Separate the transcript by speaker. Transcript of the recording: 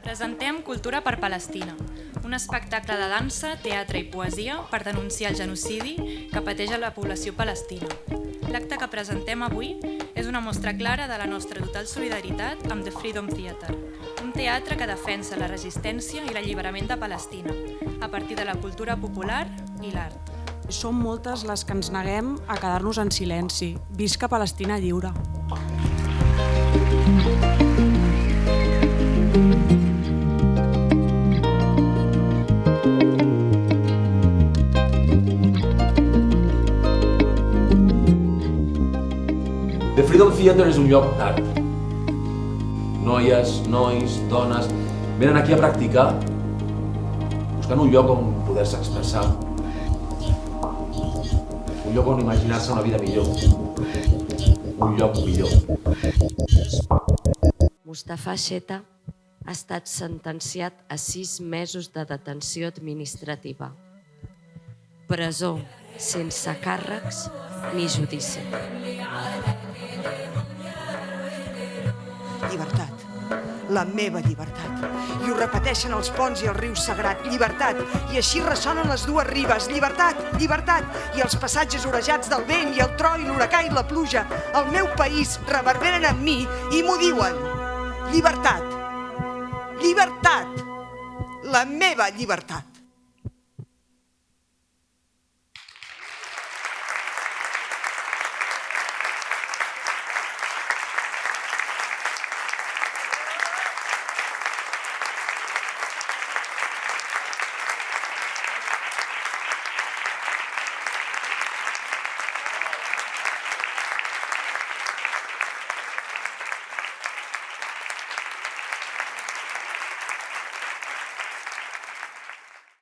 Speaker 1: Presentem Cultura per Palestina, un espectacle de dansa, teatre i poesia per denunciar el genocidi que pateix la població palestina. L'acte que presentem avui és una mostra clara de la nostra total solidaritat amb The Freedom Theatre, un teatre que defensa la resistència i l'alliberament de Palestina, a partir de la cultura popular i l'art.
Speaker 2: Som moltes les que ens neguem a quedar-nos en silenci. Visca Palestina lliure!
Speaker 3: The Freedom Theatre és un lloc d'art. Noies, nois, dones venen aquí a practicar buscant un lloc on poder-se expressar, un lloc on imaginar-se una vida millor, un lloc millor.
Speaker 4: Mustafa Sheta ha estat sentenciat a 6 mesos de detenció administrativa, presó sense càrrecs ni judici.
Speaker 5: Llibertat, la meva llibertat. I ho repeteixen els ponts i el riu sagrat. Llibertat, i així ressonen les dues ribes. Llibertat, llibertat, i els passatges orejats del vent i el tro i l'huracà i la pluja. El meu país reverberen en mi i m'ho diuen. Llibertat, llibertat, la meva llibertat.